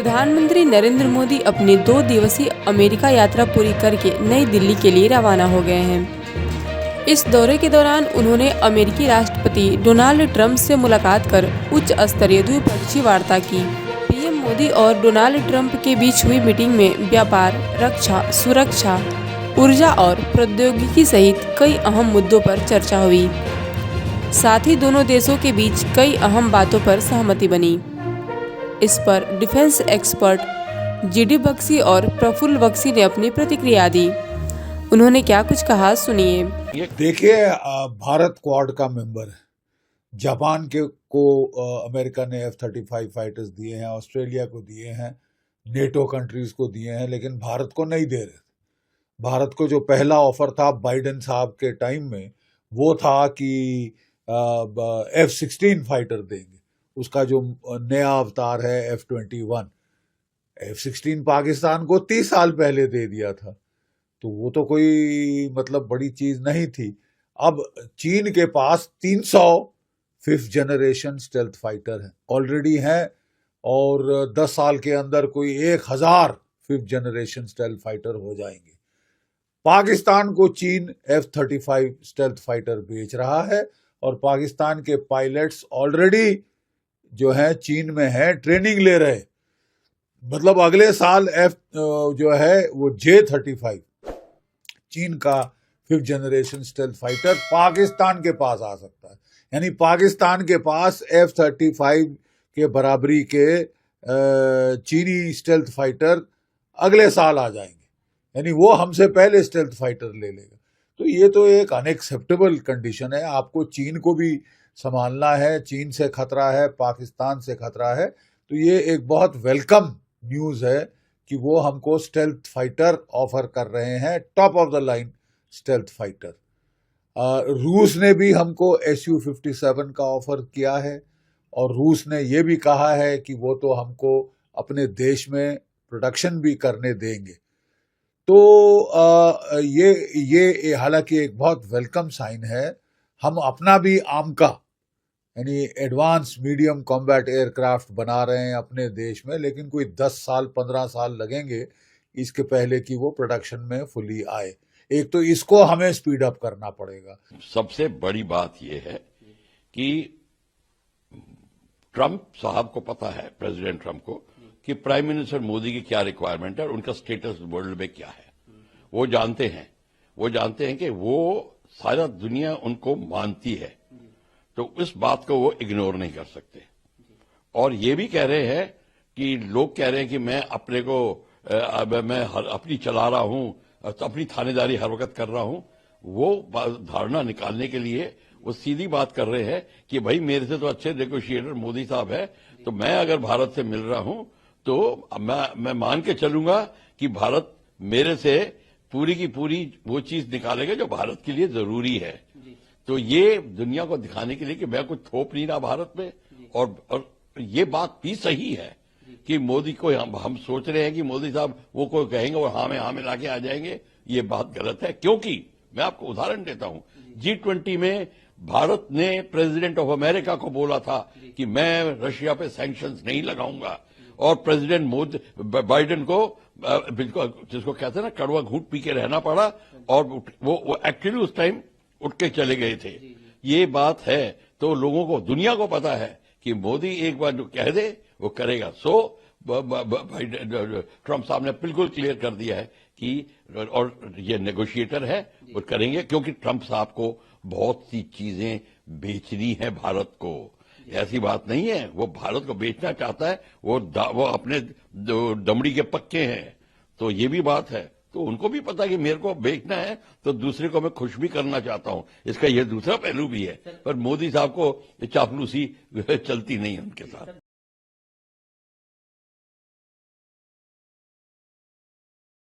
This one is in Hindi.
प्रधानमंत्री नरेंद्र मोदी अपनी 2 दिवसीय अमेरिका यात्रा पूरी करके नई दिल्ली के लिए रवाना हो गए हैं। इस दौरे के दौरान उन्होंने अमेरिकी राष्ट्रपति डोनाल्ड ट्रंप से मुलाकात कर उच्च स्तरीय द्विपक्षीय वार्ता की। पीएम मोदी और डोनाल्ड ट्रंप के बीच हुई मीटिंग में व्यापार, रक्षा, सुरक्षा, ऊर्जा और प्रौद्योगिकी सहित कई अहम मुद्दों पर चर्चा हुई। साथ ही दोनों देशों के बीच कई अहम बातों पर सहमति बनी। इस पर डिफेंस एक्सपर्ट जीडी बक्सी और प्रफुल्ल बक्सी ने अपनी प्रतिक्रिया दी। उन्होंने क्या कुछ कहा, सुनिए। देखिए, भारत क्वाड का मेंबर है। जापान को अमेरिका ने F-35 फाइटर्स दिए हैं, ऑस्ट्रेलिया को दिए हैं, नेटो कंट्रीज को दिए हैं, लेकिन भारत को नहीं दे रहे। भारत को जो पहला ऑफर था बाइडेन साहब के टाइम में, वो था कि F-16 फाइटर देंगे। उसका जो नया अवतार है F-21, F-16 पाकिस्तान को 30 साल पहले दे दिया था, तो वो तो कोई मतलब बड़ी चीज नहीं थी। अब चीन के पास 300 5th जनरेशन स्टेल्थ फाइटर हैं, ऑलरेडी हैं, और 10 साल के अंदर कोई 1000 5th जनरेशन स्टेल्थ फाइटर हो जाएंगे। पाकिस्तान को चीन F-35 स्टेल्थ फाइटर बेच रहा है, और पाकिस्तान के पायलट्स ऑलरेडी जो है चीन में है, ट्रेनिंग ले रहे। मतलब अगले साल जो है वो J-35 चीन का 5th generation stealth fighter Pakistan के पास आ सकता है। यानी पाकिस्तान के पास F-35 के बराबरी के चीनी स्टेल्थ फाइटर अगले साल आ जाएंगे, यानी वो हमसे पहले स्टेल्थ फाइटर ले लेगा। तो ये तो एक अनएक्सेप्टेबल कंडीशन है। आपको चीन को भी संभालना है, चीन से खतरा है, पाकिस्तान से खतरा है। तो ये एक बहुत वेलकम न्यूज़ है कि वो हमको स्टेल्थ फाइटर ऑफर कर रहे हैं, top of the line stealth fighter. रूस ने भी हमको Su-57 का ऑफर किया है, और रूस ने ये भी कहा है कि वो तो हमको अपने देश में प्रोडक्शन भी करने देंगे। तो ये हालांकि एक बहुत वेलकम साइन है। हम अपना भी आमका यानी एडवांस मीडियम कॉम्बैट एयरक्राफ्ट बना रहे हैं अपने देश में, लेकिन कोई 10 साल 15 साल लगेंगे इसके पहले कि वो प्रोडक्शन में फुली आए। एक तो इसको हमें स्पीड अप करना पड़ेगा। सबसे बड़ी बात यह है कि ट्रंप साहब को पता है, प्रेसिडेंट ट्रंप को, कि प्राइम मिनिस्टर मोदी की क्या रिक्वायरमेंट है और उनका स्टेटस वर्ल्ड में क्या है। वो जानते हैं कि वो सारा दुनिया उनको मानती है, तो इस बात को वो इग्नोर नहीं कर सकते। और ये भी कह रहे हैं कि लोग कह रहे हैं कि मैं अपने को मैं अपनी चला रहा हूं, अपनी थानेदारी हर वक्त कर रहा हूं। वो धारणा निकालने के लिए वो सीधी बात कर रहे हैं कि भाई मेरे से तो अच्छे नेगोशिएटर मोदी साहब है, तो मैं अगर भारत से मिल रहा हूं तो मैं मान के चलूंगा कि भारत मेरे से पूरी की पूरी वो चीज निकालेगा जो भारत के लिए जरूरी है। तो ये दुनिया को दिखाने के लिए कि मैं कुछ थोप नहीं रहा भारत में। और ये बात भी सही है कि मोदी को हम सोच रहे हैं कि मोदी साहब वो कोई कहेंगे और हाँ में लाके आ जाएंगे। ये बात गलत है, क्योंकि मैं आपको उदाहरण देता हूं। G20 में भारत ने प्रेसिडेंट ऑफ अमेरिका को बोला था कि मैं रशिया पे सैंक्शंस नहीं लगाऊंगा, और प्रेसिडेंट बाइडेन को जिसको कहते हैं ना कड़वा घूंट पी के रहना पड़ा, और वो एक्चुअली उस टाइम उठ के चले गए थे। ये बात है, तो लोगों को, दुनिया को पता है कि मोदी एक बार जो कह दे वो करेगा। सो ट्रंप साहब ने बिल्कुल क्लियर कर दिया है कि और ये नेगोशिएटर है, वो करेंगे, क्योंकि ट्रंप साहब को बहुत सी चीजें बेचनी है भारत को। ऐसी बात नहीं है, वो भारत को बेचना चाहता है, वो अपने दमड़ी के पक्के हैं। तो ये भी बात है, तो उनको भी पता है कि मेरे को बेचना है, तो दूसरे को मैं खुश भी करना चाहता हूं। इसका ये दूसरा पहलू भी है, पर मोदी साहब को चापलूसी चलती नहीं है उनके साथ।